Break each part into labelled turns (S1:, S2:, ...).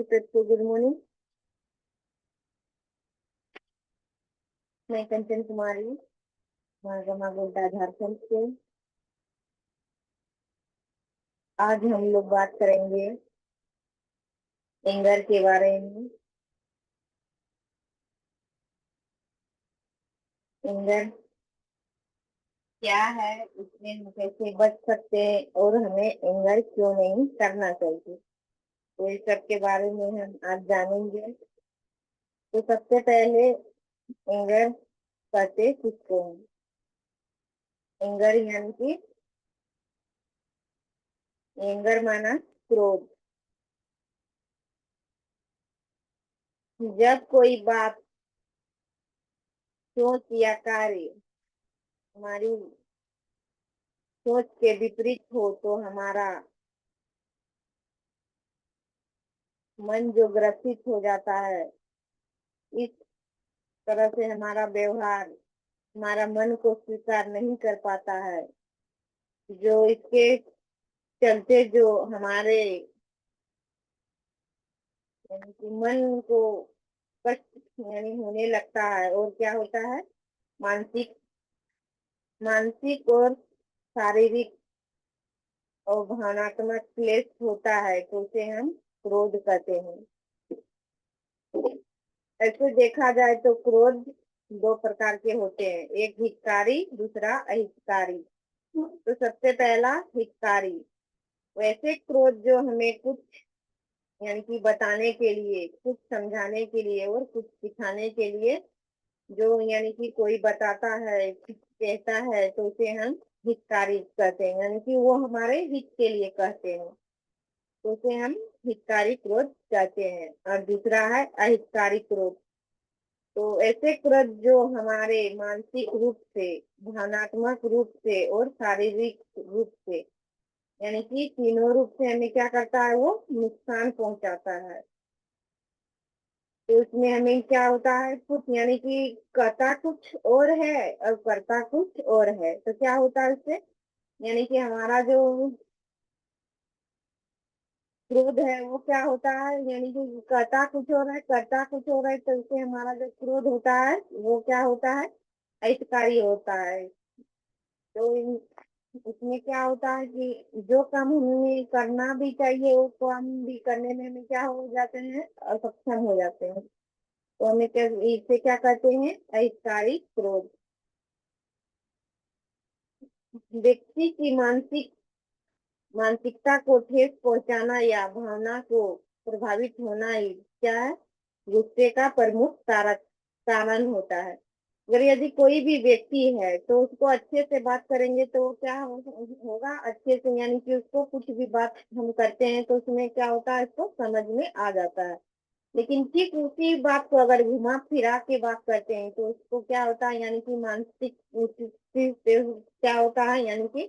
S1: सबको good morning. मैं कंचन कुमारी महागमा गोड्डा झारखंड से। आज हम लोग बात करेंगे एंगर के बारे में। एंगर क्या है, इसमें हम कैसे बच सकते हैं और हमें एंगर क्यों नहीं करना चाहिए, तो इस सब के बारे में हम आज जानेंगे। तो सबसे पहले एंगर कहते किसको हैं? एंगर यानी कि एंगर माना क्रोध। जब कोई बात, सोच या कार्य हमारी सोच के विपरीत हो तो हमारा मन जो ग्रसित हो जाता है। इस तरह से हमारा व्यवहार हमारा मन को स्वीकार नहीं कर पाता है, जो इसके चलते जो हमारे यानी कि मन को कष्ट यानी होने लगता है। और क्या होता है, मानसिक मानसिक और शारीरिक और भावनात्मक क्लेश होता है, तो उसे हम क्रोध कहते हैं। ऐसे देखा जाए तो क्रोध दो प्रकार के होते हैं, एक हितकारी दूसरा अहितकारी। तो सबसे पहला हितकारी। वैसे क्रोध जो हमें कुछ यानी कि बताने के लिए, कुछ समझाने के लिए और कुछ सिखाने के लिए जो यानी कि कोई बताता है, कुछ कहता है, तो उसे हम हितकारी कहते हैं, यानी कि वो हमारे हित के लिए कहते हैं, तो उसे हम हितकारी क्रोध कहते हैं। और दूसरा है अहितकारी क्रोध। तो ऐसे क्रोध जो हमारे मानसिक रूप से, भावनात्मक रूप से और शारीरिक रूप से यानी कि तीनों रूप से हमें क्या करता है, वो नुकसान पहुंचाता है। तो इसमें हमें क्या होता है, कुछ यानी कि कहता कुछ और है और करता कुछ और है। तो क्या होता है इससे, यानी कि हमारा जो क्रोध है वो क्या होता है, यानी कि कहता कुछ और है करता कुछ और है, तो इससे हमारा जो क्रोध होता है वो क्या होता है, अहितकारी होता है। तो इसमें क्या होता है कि जो काम हमें करना भी चाहिए वो काम भी करने में हमें क्या हो जाते हैं, असक्षम हो जाते हैं। तो हमें क्या, इसे क्या कहते हैं, अहितकारी क्रोध। व्यक्ति की मानसिकता को ठेस पहुंचाना या भावना को प्रभावित होना ही क्या है, गुस्से का प्रमुख कारण होता है। अगर यदि कोई भी व्यक्ति है तो उसको अच्छे से बात करेंगे तो क्या होगा, अच्छे से यानी कि उसको कुछ भी बात हम करते हैं तो उसमें क्या होता है, उसको समझ में आ जाता है। लेकिन ठीक उसी बात को अगर घुमा फिरा के बात करते हैं तो उसको क्या होता है, यानी कि मानसिक स्थिति से क्या होता है, यानी कि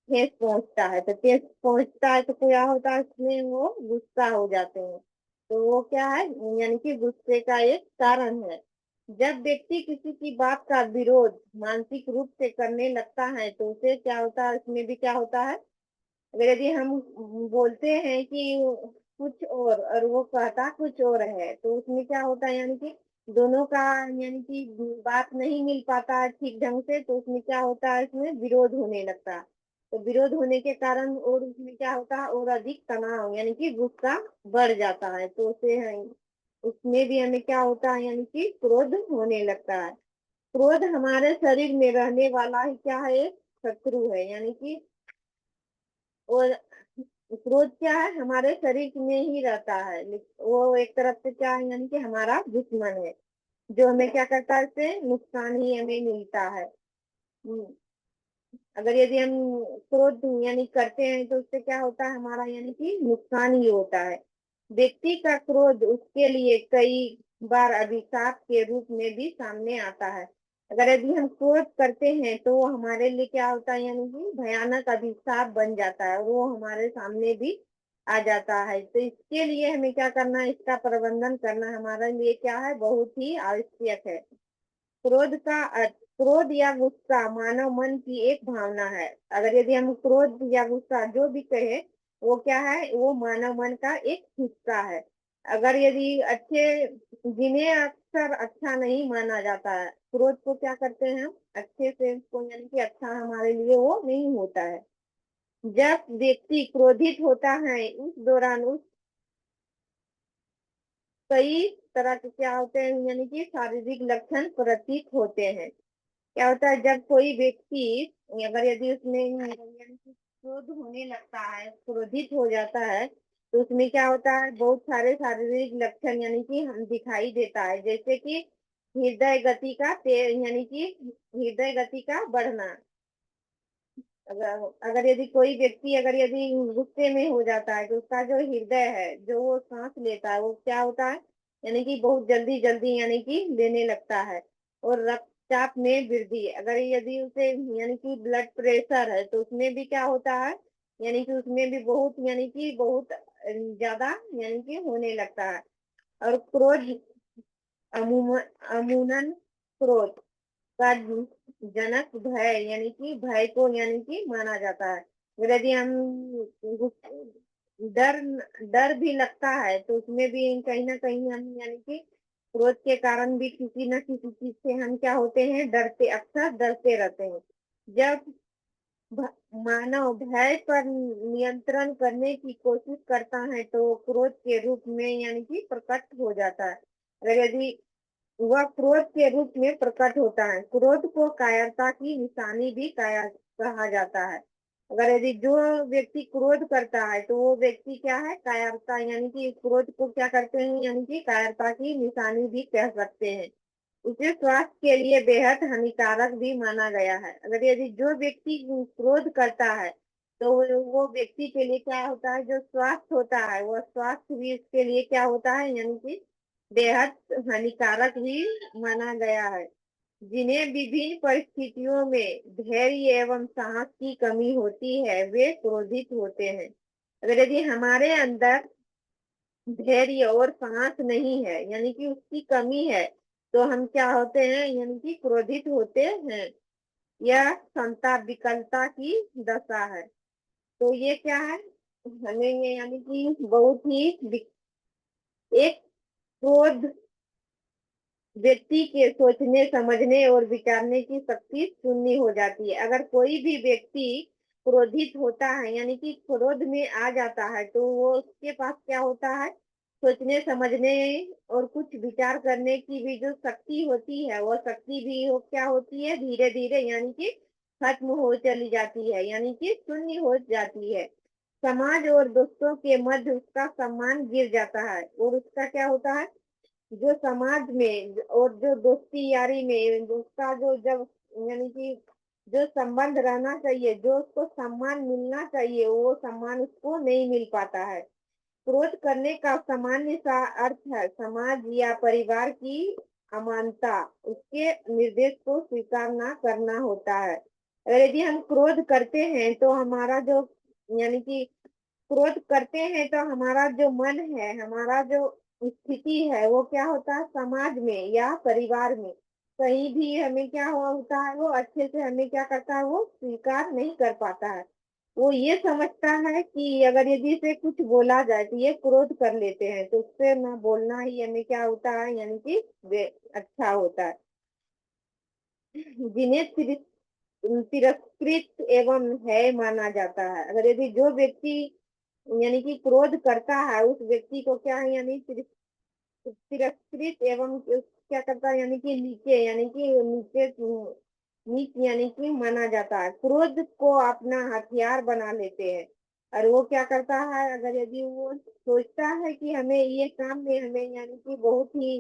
S1: ठेस पहुंचता है। तो ठेस पहुंचता है तो क्या होता है, उसमें वो गुस्सा हो जाते हैं। तो वो क्या है, यानी कि गुस्से का एक कारण है। जब व्यक्ति किसी की बात का विरोध मानसिक रूप से करने लगता है तो उसे क्या होता है, उसमें भी क्या होता है, अगर यदि हम बोलते हैं कि कुछ और वो कहता कुछ और है, तो उसमें क्या होता है, यानी कि दोनों का यानी कि बात नहीं मिल पाता है ठीक ढंग से, तो उसमें क्या होता है, इसमें विरोध होने लगता है। तो विरोध होने के कारण और उसमें क्या होता है, और अधिक तनाव यानी कि गुस्सा बढ़ जाता है। तो उसमें भी हमें क्या होता है, यानी कि क्रोध होने लगता है। क्रोध हमारे शरीर में रहने वाला ही क्या है, एक शत्रु है। यानी कि और क्रोध क्या है, हमारे शरीर में ही रहता है, वो एक तरफ से क्या है, यानी कि हमारा दुश्मन है, जो हमें क्या करता है, इससे नुकसान ही हमें मिलता है। हम्म, अगर यदि हम क्रोध यानी करते हैं तो उससे क्या होता है, हमारा यानी कि नुकसान ही होता है। व्यक्ति का क्रोध उसके लिए कई बार अभिशाप के रूप में भी सामने आता है। अगर यदि हम क्रोध करते हैं तो वो हमारे लिए क्या होता है, यानी कि भयानक अभिशाप बन जाता है और वो हमारे सामने भी आ जाता है। तो इसके लिए हमें क्या करना है, इसका प्रबंधन करना हमारे लिए क्या है, बहुत ही आवश्यक है। क्रोध का अर्थ, क्रोध या गुस्सा मानव मन की एक भावना है। अगर यदि हम क्रोध या गुस्सा जो भी कहे, वो क्या है, वो मानव मन का एक हिस्सा है। अगर यदि अच्छे, जिन्हें अक्सर अच्छा नहीं माना जाता है, क्रोध को क्या करते हैं हम अच्छे से उसको, यानी कि अच्छा हमारे लिए वो नहीं होता है। जब व्यक्ति क्रोधित होता है उस दौरान उस कई तरह के क्या होते हैं, यानी कि शारीरिक लक्षण प्रतीत होते हैं। क्या होता है जब कोई व्यक्ति, अगर यदि उसमें यानी कि क्रोध होने लगता है, क्रोधित हो जाता है, तो उसमें क्या होता है बहुत सारे शारीरिक लक्षण यानी कि हम दिखाई देता है, जैसे कि हृदय गति का तेज, यानी कि हृदय गति का बढ़ना। अगर अगर यदि कोई व्यक्ति अगर यदि गुस्से में हो जाता है तो उसका जो हृदय है, जो वो सांस लेता है, वो क्या होता है, यानी कि बहुत जल्दी जल्दी यानी कि लेने लगता है। और रक्तचाप में वृद्धि, अगर यदि उसे यानी कि ब्लड प्रेशर है तो उसमें भी क्या होता है, यानी कि उसमें भी बहुत यानी कि बहुत ज्यादा यानी कि होने लगता है। और क्रोध अमूमन क्रोध का जनक भय, यानी कि भय को यानी कि माना जाता है। अगर यदि हम डर डर भी लगता है तो उसमें भी कहीं ना कहीं हम यानी कि क्रोध के कारण भी किसी न किसी चीज से हम क्या होते हैं, डरते, अक्सर डरते रहते हैं। जब मानव भय पर नियंत्रण करने की कोशिश करता है तो क्रोध के रूप में यानी कि प्रकट हो जाता है। अगर यदि वह क्रोध के रूप में प्रकट होता है, क्रोध को कायरता की निशानी भी कायर कहा जाता है। अगर यदि जो व्यक्ति क्रोध करता है तो वो व्यक्ति क्या है, कायरता, यानी कि क्रोध को क्या करते हैं, यानी कि कायरता की निशानी भी कह सकते हैं। इसे स्वास्थ्य के लिए बेहद हानिकारक भी माना गया है। अगर यदि जो व्यक्ति क्रोध करता है तो वो व्यक्ति के लिए क्या होता है, जो स्वास्थ्य होता है वो स्वास्थ्य भी इसके लिए क्या होता है, यानी कि बेहद हानिकारक भी माना गया है। जिन्हें विभिन्न परिस्थितियों में धैर्य एवं साहस की कमी होती है वे क्रोधित होते हैं। अगर यदि हमारे अंदर धैर्य और साहस नहीं है, यानी कि उसकी कमी है, तो हम क्या होते हैं, यानी कि क्रोधित होते हैं। यह क्षमता विकलता की दशा है। तो ये क्या है, हमें ये यानी कि बहुत ही एक क्रोध व्यक्ति के सोचने, समझने और विचारने की शक्ति शून्य हो जाती है। अगर कोई भी व्यक्ति क्रोधित होता है, यानी कि क्रोध में आ जाता है, तो वो उसके पास क्या होता है, सोचने, समझने और कुछ विचार करने की भी जो शक्ति होती है, वो शक्ति भी हो क्या होती है, धीरे धीरे यानी कि खत्म हो चली जाती है, यानी कि शून्य हो जाती है। समाज और दोस्तों के मध्य उसका सम्मान गिर जाता है, और उसका क्या होता है, जो समाज में और जो दोस्ती यारी में उसका जो जब यानी कि जो संबंध रहना चाहिए, जो उसको सम्मान मिलना चाहिए, वो सम्मान उसको नहीं मिल पाता है। क्रोध करने का सामान्य सा अर्थ है समाज या परिवार की अमानता, उसके निर्देश को स्वीकार न करना होता है। अगर यदि हम क्रोध करते हैं तो हमारा जो यानी कि क्रोध करते हैं तो हमारा जो मन है, हमारा जो स्थिति है, वो क्या होता है, समाज में या परिवार में कहीं भी हमें क्या हुआ होता है, वो अच्छे से हमें क्या करता है, वो स्वीकार नहीं कर पाता है। वो ये समझता है कि अगर यदि इसे कुछ बोला जाए तो ये क्रोध कर लेते हैं, तो उससे ना बोलना ही हमें क्या होता है, यानी कि अच्छा होता है। जिन्हें तिरस्कृत एवं है माना जाता है। अगर यदि जो व्यक्ति यानी कि क्रोध करता है उस व्यक्ति को क्या है, यानी तिरस्कृत एवं क्या करता है, यानी कि नीचे, यानी कि नीचे नीच यानी कि माना जाता है। क्रोध को अपना हथियार बना लेते हैं। और वो क्या करता है, अगर यदि वो सोचता है कि हमें ये काम में हमें यानी कि बहुत ही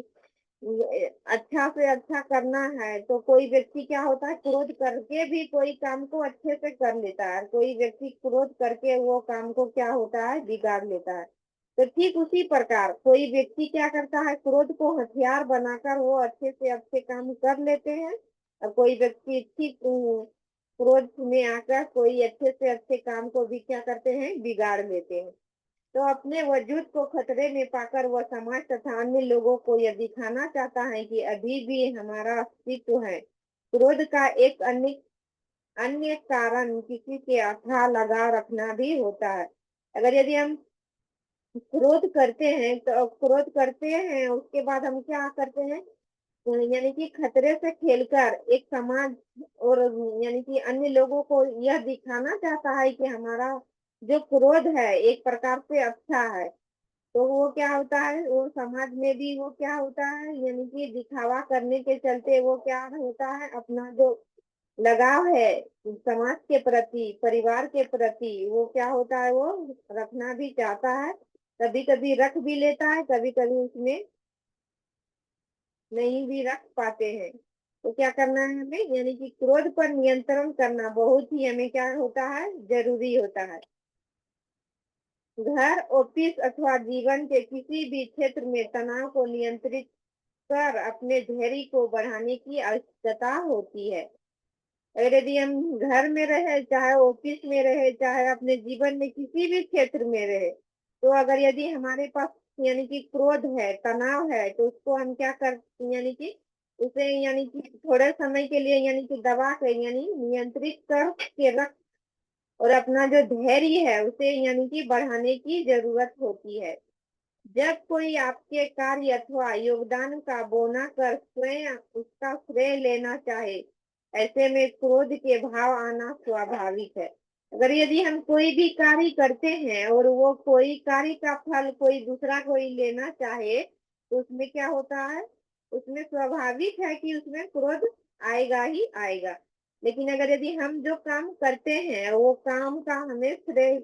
S1: अच्छा से अच्छा करना है, तो कोई व्यक्ति क्या होता है, क्रोध करके भी कोई काम को अच्छे से कर लेता है, कोई व्यक्ति क्रोध करके वो काम को क्या होता है, बिगाड़ लेता है। तो ठीक उसी प्रकार कोई व्यक्ति क्या करता है, क्रोध को हथियार बनाकर वो अच्छे से अच्छे काम कर लेते हैं, और कोई व्यक्ति ठीक क्रोध में आकर कोई अच्छे से अच्छे काम को भी क्या करते हैं, बिगाड़ लेते हैं। तो अपने वजूद को खतरे में पाकर वह समाज तथा अन्य लोगों को यह दिखाना चाहता है कि अभी भी हमारा अस्तित्व है। क्रोध का एक अन्य अन्य कारण किसी के अथाह लगाव रखना भी होता है। अगर यदि हम क्रोध करते हैं, तो क्रोध करते हैं उसके बाद हम क्या करते हैं, यानी कि खतरे से खेलकर एक समाज और यानी कि अन्य लोगों को यह दिखाना चाहता है कि हमारा जो क्रोध है एक प्रकार से अच्छा है। तो वो क्या होता है, वो समाज में भी वो क्या होता है, यानी कि दिखावा करने के चलते वो क्या होता है, अपना जो लगाव है समाज के प्रति, परिवार के प्रति, वो क्या होता है, वो रखना भी चाहता है। कभी कभी रख भी लेता है, कभी कभी उसमें नहीं भी रख पाते हैं। तो क्या करना है हमें, यानी कि क्रोध पर नियंत्रण करना बहुत ही हमें क्या होता है, जरूरी होता है। घर, ऑफिस अथवा जीवन के किसी भी क्षेत्र में तनाव को नियंत्रित कर अपने धैर्य को बढ़ाने की आवश्यकता होती है। अगर यदि हम घर में रहे, चाहे ऑफिस में रहे, चाहे अपने जीवन में किसी भी क्षेत्र में रहे, तो अगर यदि हमारे पास यानी कि क्रोध है, तनाव है, तो उसको हम क्या कर, यानी कि उसे यानी कि थोड़े समय के लिए यानी कि दबा कर यानी नियंत्रित कर के रख, और अपना जो धैर्य है उसे यानी कि बढ़ाने की जरूरत होती है। जब कोई आपके कार्य अथवा योगदान का बौना कर स्वयं उसका श्रेय लेना चाहे, ऐसे में क्रोध के भाव आना स्वाभाविक है। अगर यदि हम कोई भी कार्य करते हैं और वो कोई कार्य का फल कोई दूसरा कोई लेना चाहे, तो उसमें क्या होता है, उसमें स्वाभाविक है कि उसमें क्रोध आएगा ही आएगा। लेकिन अगर यदि हम जो काम करते हैं वो काम का हमें श्रेय,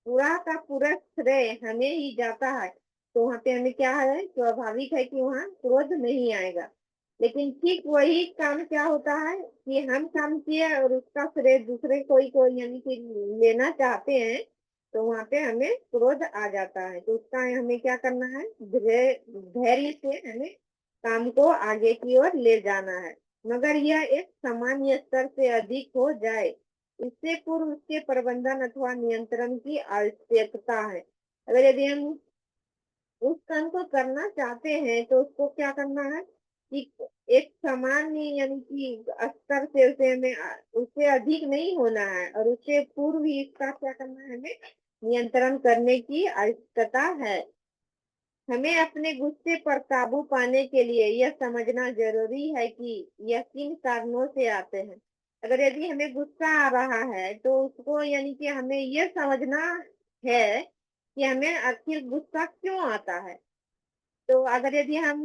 S1: पूरा का पूरा श्रेय हमें ही जाता है, तो वहां पे हमें क्या है, स्वाभाविक है कि वहां क्रोध नहीं आएगा। लेकिन ठीक वही काम क्या होता है कि हम काम किए और उसका श्रेय दूसरे कोई को यानी कि लेना चाहते हैं, तो वहां पे हमें क्रोध आ जाता है। तो उसका हमें क्या करना है, धैर्य से हमें काम को आगे की ओर ले जाना है, मगर यह एक सामान्य स्तर से अधिक हो जाए, इससे पूर्व उसके प्रबंधन अथवा नियंत्रण की आवश्यकता है। अगर यदि हम उस काम को करना चाहते हैं तो उसको क्या करना है कि एक सामान्य यानी कि स्तर से उसे हमें उससे अधिक नहीं होना है, और उससे पूर्व ही इसका क्या करना है, हमें नियंत्रण करने की आवश्यकता है। हमें अपने गुस्से पर काबू पाने के लिए यह समझना जरूरी है कि यह किन कारणों से आते हैं। अगर यदि हमें गुस्सा आ रहा है तो उसको यानी कि हमें यह समझना है कि हमें आखिर गुस्सा क्यों आता है। तो अगर यदि हम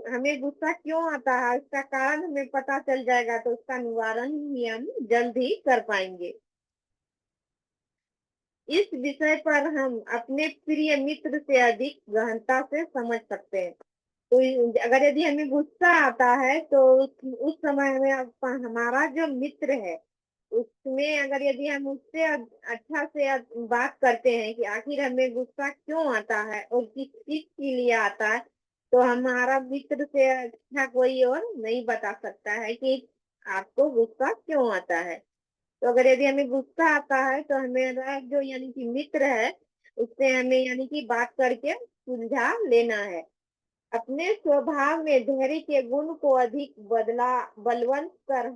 S1: हमें गुस्सा क्यों आता है उसका कारण हमें पता चल जाएगा, तो उसका निवारण ही हम जल्द ही कर पाएंगे। इस विषय पर हम अपने प्रिय मित्र से अधिक गहनता से समझ सकते हैं। तो अगर यदि हमें गुस्सा आता है तो उस समय में हमारा जो मित्र है उसमें अगर यदि हम उससे अच्छा से बात करते हैं कि आखिर हमें गुस्सा क्यों आता है और किस चीज के लिए आता है, तो हमारा मित्र से अच्छा कोई और नहीं बता सकता है कि आपको गुस्सा क्यों आता है। तो अगर यदि हमें गुस्सा आता है तो हमें जो यानी कि मित्र है उससे हमें यानी कि बात करके सुलझा लेना है। अपने स्वभाव में धैर्य के गुण को अधिक बलवंत कर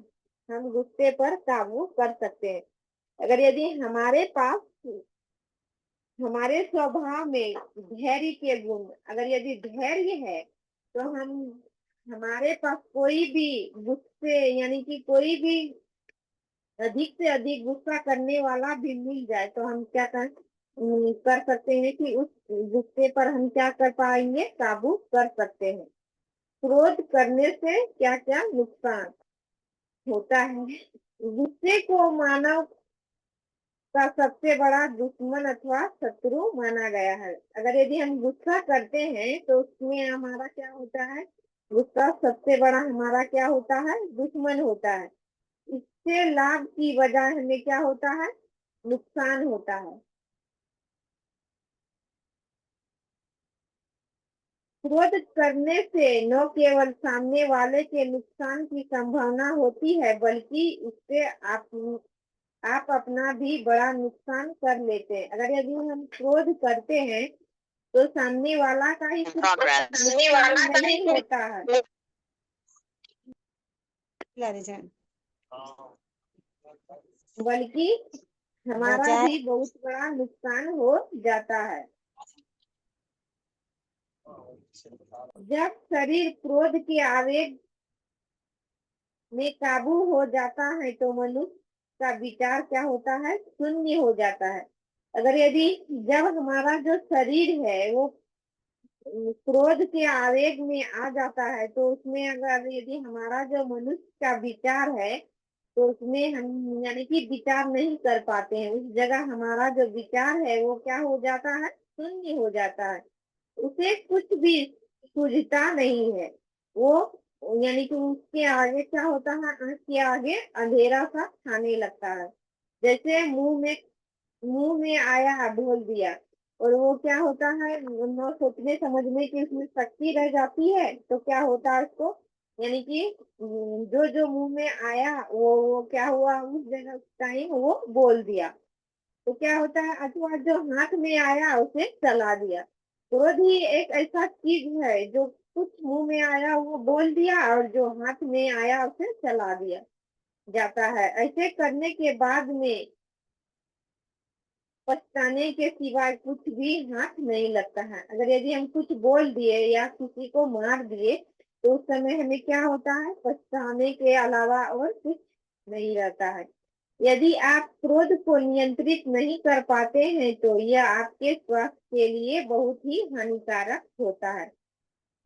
S1: हम गुस्से पर काबू कर सकते हैं। अगर यदि हमारे पास हमारे स्वभाव में धैर्य के गुण, अगर यदि धैर्य है, तो हम हमारे पास कोई भी गुस्से यानी कि कोई भी अधिक से अधिक गुस्सा करने वाला भी मिल जाए, तो हम क्या कर सकते हैं कि उस गुस्से पर हम क्या कर पाएंगे, काबू कर सकते हैं। क्रोध करने से क्या क्या नुकसान होता है। गुस्से को मानव का सबसे बड़ा दुश्मन अथवा शत्रु माना गया है। अगर यदि हम गुस्सा करते हैं तो उसमें हमारा क्या होता है, गुस्सा सबसे बड़ा हमारा क्या होता है, दुश्मन होता है। इससे लाभ की बजाय हमें क्या होता है, नुकसान होता है। क्रोध करने से न केवल सामने वाले के नुकसान की संभावना होती है, बल्कि उससे आप अपना भी बड़ा नुकसान कर लेते हैं। अगर यदि हम क्रोध करते हैं तो सामने वाला का ही सिर्फ नुकसान नहीं होता है, बल्कि हमारा भी बहुत बड़ा नुकसान हो जाता है। जब शरीर क्रोध के आवेग में काबू हो जाता है तो मनुष्य का विचार क्या होता है, शून्य हो जाता है। अगर यदि जब हमारा जो शरीर है वो क्रोध के आवेग में आ जाता है तो उसमें अगर यदि हमारा जो मनुष्य का विचार है तो उसमें हम यानी कि विचार नहीं कर पाते हैं। उस जगह हमारा जो विचार है वो क्या हो जाता है, शून्य हो जाता है। उसे कुछ भी सूझता नहीं है। वो यानी कि उसके आगे क्या होता है, आंख के आगे अंधेरा सा छाने लगता है। जैसे मुंह में आया बोल दिया और वो क्या होता है, न सोचने समझने की उसमें शक्ति रह जाती है तो क्या होता है उसको, यानी कि जो जो मुंह में आया वो क्या हुआ, उस जगह टाइम वो बोल दिया। तो क्या होता है, अथवा जो हाथ में आया उसे चला दिया। क्रोध ही एक ऐसा चीज है जो कुछ मुंह में आया वो बोल दिया और जो हाथ में आया उसे चला दिया जाता है। ऐसे करने के बाद में पछताने के सिवाय कुछ भी हाथ नहीं लगता है। अगर यदि हम कुछ बोल दिए या किसी को मार दिए तो उस समय हमें क्या होता है, पछताने के अलावा और कुछ नहीं रहता है। यदि आप क्रोध को नियंत्रित नहीं कर पाते हैं तो यह आपके स्वास्थ्य के लिए बहुत ही हानिकारक होता है।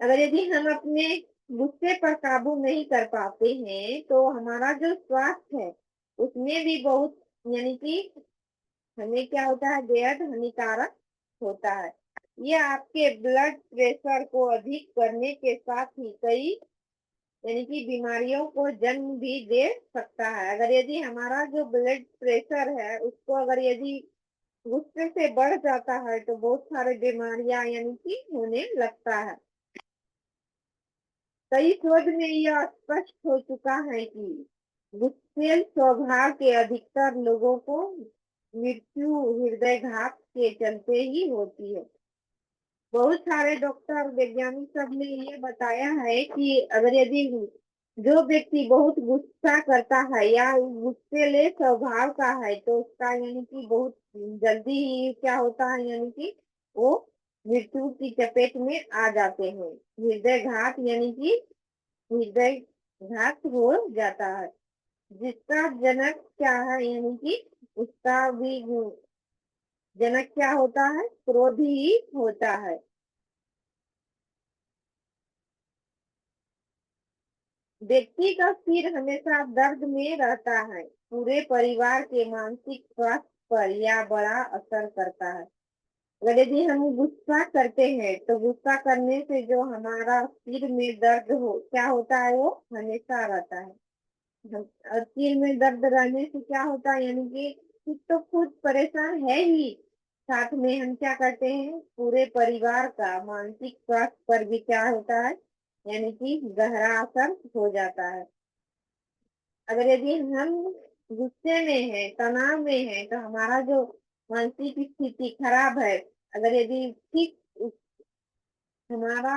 S1: अगर यदि हम अपने गुस्से पर काबू नहीं कर पाते हैं तो हमारा जो स्वास्थ्य है उसमें भी बहुत यानी कि हमें क्या होता है, बेहद हानिकारक होता है। यह आपके ब्लड प्रेशर को अधिक करने के साथ ही कई यानी कि बीमारियों को जन्म भी दे सकता है। अगर यदि हमारा जो ब्लड प्रेशर है उसको अगर यदि गुस्से से बढ़ जाता है तो बहुत सारे बीमारियां यानी कि होने लगता है। कई शोध में यह स्पष्ट हो चुका है कि गुस्सेल स्वभाव के अधिकतर लोगों को मृत्यु हृदयघात के चलते ही होती है। बहुत सारे डॉक्टर वैज्ञानिक सब ने ये बताया है कि अगर यदि जो व्यक्ति बहुत गुस्सा करता है या गुस्सेले स्वभाव का है तो उसका यानी कि बहुत जल्दी ही क्या होता है, यानी कि वो मृत्यु की चपेट में आ जाते हैं। हृदयघात यानी कि हृदयघात हो जाता है, जिसका जनक क्या है, यानी कि उसका भी जनक क्या होता है, क्रोध ही होता है। व्यक्ति का सिर हमेशा दर्द में रहता है, पूरे परिवार के मानसिक स्वास्थ्य पर यह बड़ा असर करता है। अगर यदि हम गुस्सा करते हैं तो गुस्सा करने से जो हमारा सिर में दर्द हो क्या होता है, वो हमेशा रहता है। और सिर में दर्द रहने से क्या होता है, यानी कि खुद तो खुद परेशान है ही, साथ में हम क्या करते हैं, पूरे परिवार का मानसिक स्वास्थ्य पर भी क्या होता है, यानी कि गहरा असर हो जाता है। अगर यदि हम गुस्से में है, तनाव में है तो हमारा जो मानसिक स्थिति खराब है, अगर यदि ठीक हमारा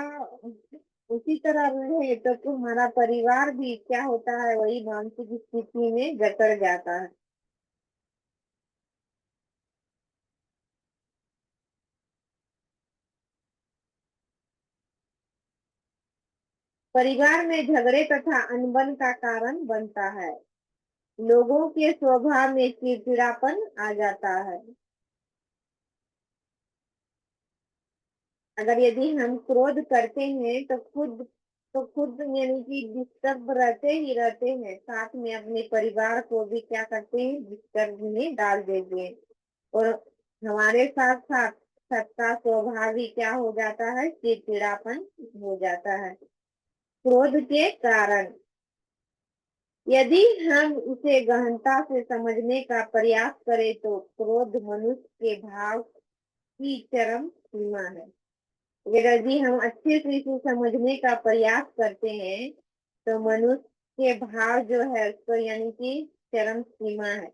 S1: उसी तरह रहे तो हमारा परिवार भी क्या होता है, वही मानसिक स्थिति में जकड़ जाता है। परिवार में झगड़े तथा अनबन का कारण बनता है। लोगों के स्वभाव में चिड़चिड़ापन आ जाता है। अगर यदि हम क्रोध करते हैं तो खुद यानी कि डिस्टर्ब रहते ही रहते हैं, साथ में अपने परिवार को भी क्या करते हैं, डिस्टर्ब में डाल देते हैं। और हमारे साथ साथ सबका स्वभाव भी क्या हो जाता है, चिड़चिड़ापन हो जाता है क्रोध के कारण। यदि हम उसे गहनता से समझने का प्रयास करें तो क्रोध मनुष्य के भाव की चरम सीमा है। अगर यदि हम अच्छे से इसे समझने का प्रयास करते हैं तो मनुष्य के भाव जो है उसको यानी कि चरम सीमा है।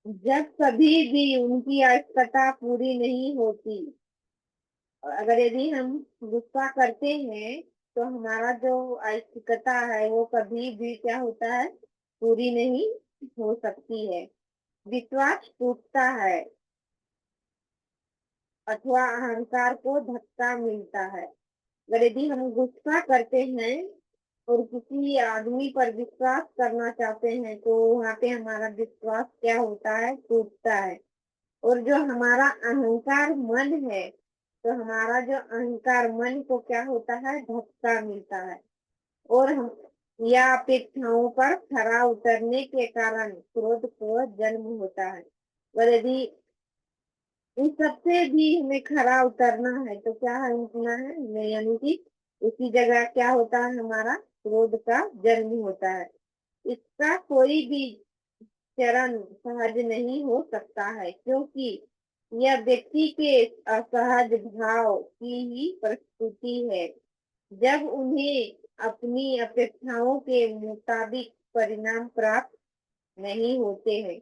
S1: जब कभी भी उनकी आवश्यकता पूरी नहीं होती, अगर यदि हम गुस्सा करते हैं तो हमारा जो आवश्यकता है वो कभी भी क्या होता है, पूरी नहीं हो सकती है। विश्वास टूटता है। अथवा अहंकार को धक्का मिलता है। अगर यदि हम गुस्सा करते हैं और किसी आदमी पर विश्वास करना चाहते हैं तो वहाँ पे हमारा विश्वास क्या होता है, टूटता है। और जो हमारा अहंकार मन है, तो हमारा जो अहंकार मन को क्या होता है, धक्का मिलता है। और हम या अपेक्षाओं पर खरा उतरने के कारण क्रोध को जन्म होता है। और यदि इन सबसे भी हमें खरा उतरना है तो क्या करना है हमें, यानी कि उसी जगह क्या होता है, हमारा क्रोध का जन्म होता है। इसका कोई भी चरण सहज नहीं हो सकता है, क्योंकि यह व्यक्ति के असहज भाव की ही प्रस्तुति है। जब उन्हें अपनी अपेक्षाओं के मुताबिक परिणाम प्राप्त नहीं होते हैं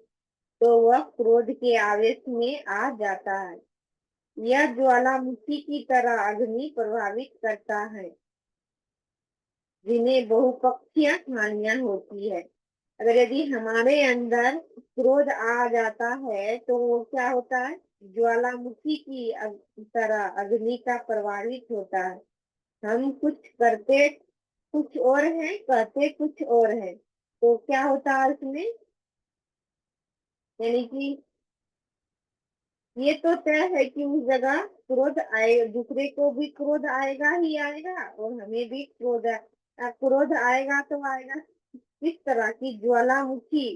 S1: तो वह क्रोध के आवेश में आ जाता है। यह ज्वालामुखी की तरह अग्नि प्रभावित करता है, जिन्हें बहुपक्षीय हानियां होती है। अगर यदि हमारे अंदर क्रोध आ जाता है तो वो क्या होता है, ज्वालामुखी की तरह अग्नि का प्रभावित होता है। हम कुछ करते कुछ और है, कहते कुछ और है, तो क्या होता है उसमें, यानी कि ये तो तय है कि उस जगह क्रोध आए, दूसरे को भी क्रोध आएगा ही आएगा और हमें भी क्रोध आएगा तो आएगा। किस तरह की, ज्वालामुखी,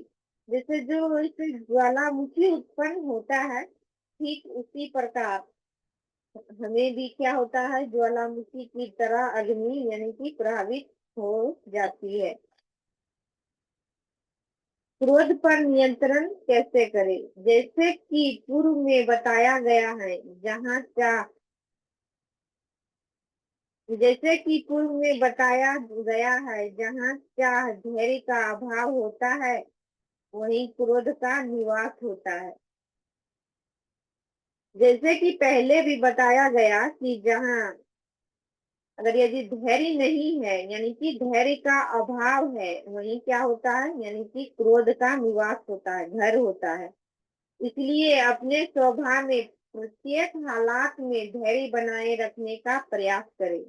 S1: जैसे जो इसे ज्वालामुखी उत्पन्न होता है, ठीक उसी प्रकार हमें भी क्या होता है, ज्वालामुखी की तरह अग्नि यानी कि प्रभावित हो जाती है। क्रोध पर नियंत्रण कैसे करें, जैसे कि पूर्व में बताया गया है, जहाँ चाह जैसे कि पूर्व में बताया गया है, जहाँ चाह धैर्य का अभाव होता है वहीं क्रोध का निवास होता है। जैसे कि पहले भी बताया गया कि जहाँ अगर यदि धैर्य नहीं है, यानी कि धैर्य का अभाव है, वहीं क्या होता है, यानी कि क्रोध का निवास होता है, घर होता है। इसलिए अपने स्वभाव में प्रत्येक हालात में धैर्य बनाए रखने का प्रयास करें,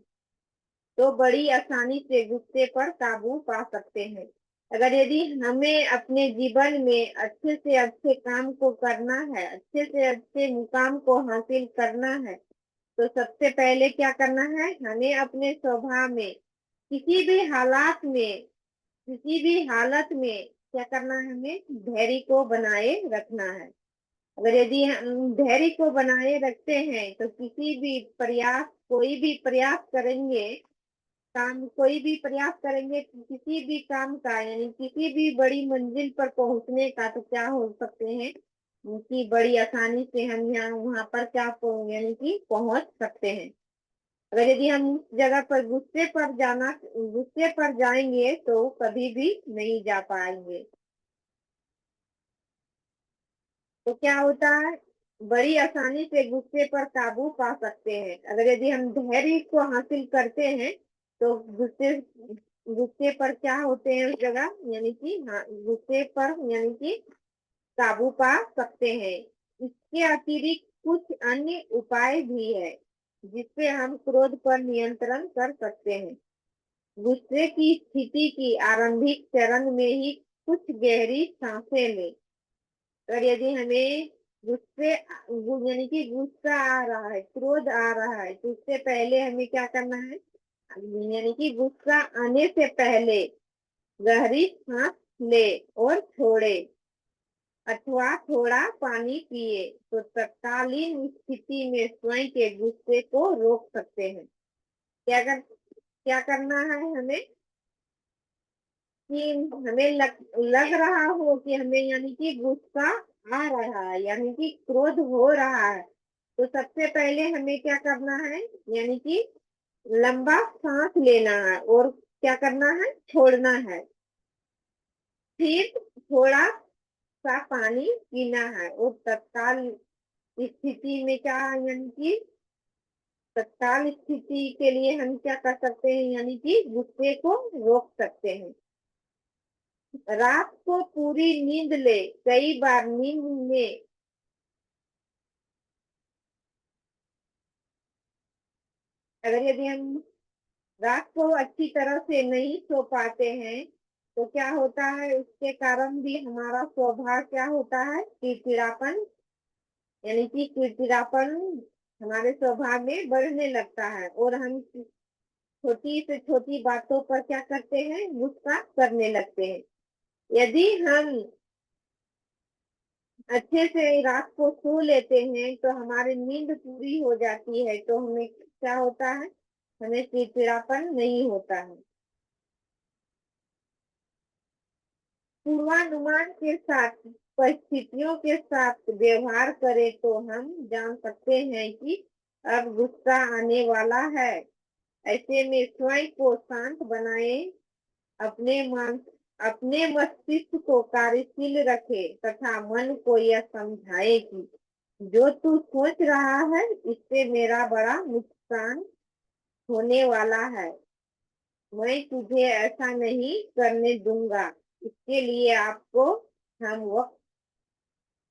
S1: तो बड़ी आसानी से गुस्से पर काबू पा सकते हैं। अगर यदि हमें अपने जीवन में अच्छे से अच्छे काम को करना है, अच्छे से अच्छे मुकाम को हासिल करना है, तो सबसे पहले क्या करना है, हमें अपने स्वभाव में किसी भी हालात में किसी भी हालत में क्या करना है, हमें धैर्य को बनाए रखना है। अगर यदि हम धैर्य को बनाए रखते हैं तो कोई भी प्रयास करेंगे, किसी भी काम का, यानी किसी भी बड़ी मंजिल पर पहुंचने का, तो क्या हो सकते हैं कि बड़ी आसानी से हम यहाँ वहां पर यानी कि पहुंच सकते हैं। अगर यदि हम उस जगह पर गुस्से पर जाएंगे तो कभी भी नहीं जा पाएंगे। तो क्या होता है, बड़ी आसानी से गुस्से पर काबू पा सकते हैं। अगर यदि हम धैर्य को हासिल करते हैं तो गुस्से पर क्या होते हैं उस जगह, यानी कि हाँ, गुस्से पर यानी कि काबू पा सकते हैं। इसके अतिरिक्त कुछ अन्य उपाय भी है जिससे हम क्रोध पर नियंत्रण कर सकते हैं। गुस्से की स्थिति की आरंभिक चरण में ही कुछ गहरी सांसें लें। और यदि हमें यानी कि गुस्सा आ रहा है, क्रोध आ रहा है, तो उससे पहले हमें क्या करना है, यानी कि गुस्सा आने से पहले गहरी सांस ले और छोड़े, अथवा थोड़ा पानी पिए, तो तत्कालीन स्थिति में स्वयं के गुस्से को रोक सकते हैं। क्या करना है हमें, कि हमें लग रहा हो कि हमें यानी कि गुस्सा आ रहा है, यानी कि क्रोध हो रहा है, तो सबसे पहले हमें क्या करना है, यानी कि लंबा सांस लेना है और क्या करना है, छोड़ना है। फिर थोड़ा सा पानी पीना है और तत्काल स्थिति में क्या, यानी कि तत्काल स्थिति के लिए हम क्या कर सकते हैं, यानी कि गुस्से को रोक सकते हैं। रात को पूरी नींद ले, कई बार नींद में अगर यदि हम रात को अच्छी तरह से नहीं सो पाते हैं तो क्या होता है, उसके कारण भी हमारा स्वभाव क्या होता है, चिड़चिड़ापन, यानी कि चिड़चिड़ापन हमारे स्वभाव में बढ़ने लगता है और हम छोटी से छोटी बातों पर क्या करते हैं, गुस्सा करने लगते हैं। यदि हम अच्छे से रात को सो लेते हैं तो हमारी नींद पूरी हो जाती है, तो हमें क्या होता है, हमें चिड़चिड़ापन नहीं होता है। पूर्वानुमान के साथ परिस्थितियों के साथ व्यवहार करें तो हम जान सकते हैं कि अब गुस्सा आने वाला है। ऐसे में स्वयं को शांत बनाए, अपने मन अपने मस्तिष्क को कार्यशील रखे तथा मन को यह समझाए कि जो तू सोच रहा है इससे मेरा बड़ा नुकसान होने वाला है। मैं तुझे ऐसा नहीं करने दूंगा। इसके लिए आपको हम वक्त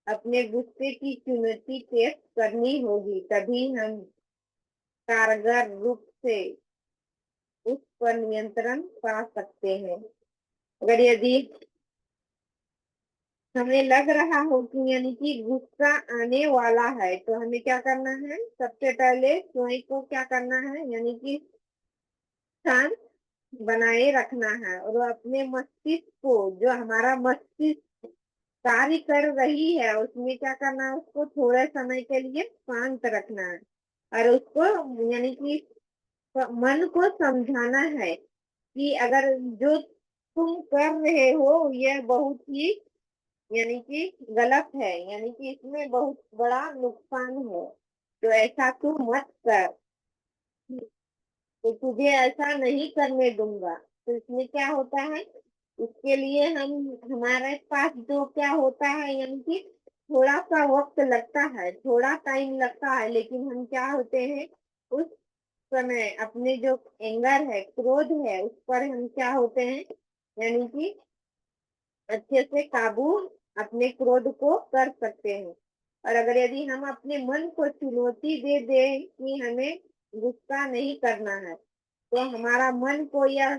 S1: अपने गुस्से की चुनौती पेश करनी होगी, तभी हम कारगर रूप से उस पर नियंत्रण पा सकते हैं। अगर यदि हमें लग रहा हो कि यानी कि गुस्सा आने वाला है तो हमें क्या करना है, सबसे पहले स्वयं को क्या करना है, यानी कि शांत बनाए रखना है और अपने मस्तिष्क को, जो हमारा मस्तिष्क कार्य कर रही है उसमें क्या करना है, उसको थोड़े समय के लिए शांत रखना है और उसको यानी कि मन को समझाना है कि अगर जो तुम कर रहे हो यह बहुत ही यानी कि गलत है, यानी कि इसमें बहुत बड़ा नुकसान है, तो ऐसा तू मत कर, तो तुझे ऐसा नहीं करने दूंगा। तो इसमें क्या होता है, इसके लिए हम हमारे पास जो क्या होता है, यानी कि थोड़ा सा वक्त लगता है, थोड़ा टाइम लगता है, लेकिन हम क्या होते हैं उस समय अपने जो एंगर है, क्रोध है, उस पर हम क्या होते हैं, यानी कि अच्छे से काबू अपने क्रोध को कर सकते हैं। और अगर यदि हम अपने मन को चुनौती दे दें कि हमें गुस्सा नहीं करना है, तो हमारा मन को यह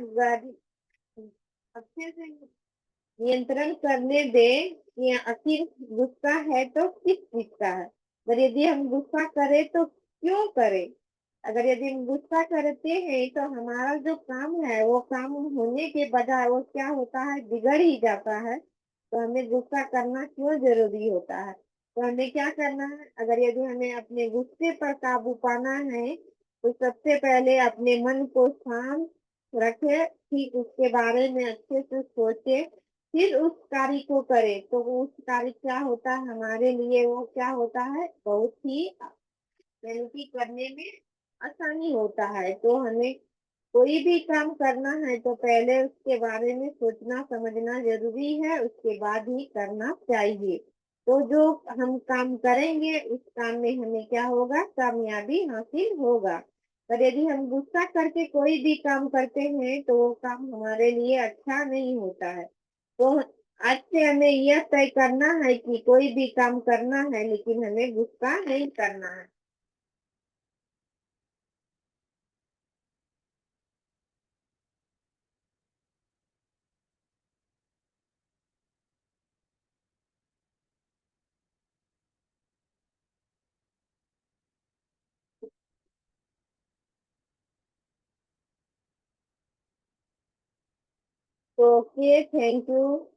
S1: अच्छे से नियंत्रण करने दे कि आखिर गुस्सा है तो किस चीज का है। अगर यदि हम गुस्सा करें तो क्यों करें। अगर यदि हम गुस्सा करते हैं तो हमारा जो काम है वो काम होने के बजाय वो क्या होता है, बिगड़ ही जाता है। तो हमें गुस्सा करना क्यों जरूरी होता है। तो हमें क्या करना है, अगर यदि हमें अपने गुस्से पर काबू पाना है तो सबसे पहले अपने मन को शांत रखे, ठीक उसके बारे में अच्छे से सोचे, फिर उस कार्य को करे, तो वो उस कार्य क्या होता है हमारे लिए, वो क्या होता है, बहुत ही यानी कि करने में आसानी होता है। तो हमें कोई भी काम करना है तो पहले उसके बारे में सोचना समझना जरूरी है, उसके बाद ही करना चाहिए। तो जो हम काम करेंगे उस काम में हमें क्या होगा, कामयाबी हासिल होगा। पर यदि हम गुस्सा करके कोई भी काम करते हैं तो वो काम हमारे लिए अच्छा नहीं होता है। तो आज से हमें यह तय करना है कि कोई भी काम करना है लेकिन हमें गुस्सा नहीं करना है। तो ओके, थैंक यू।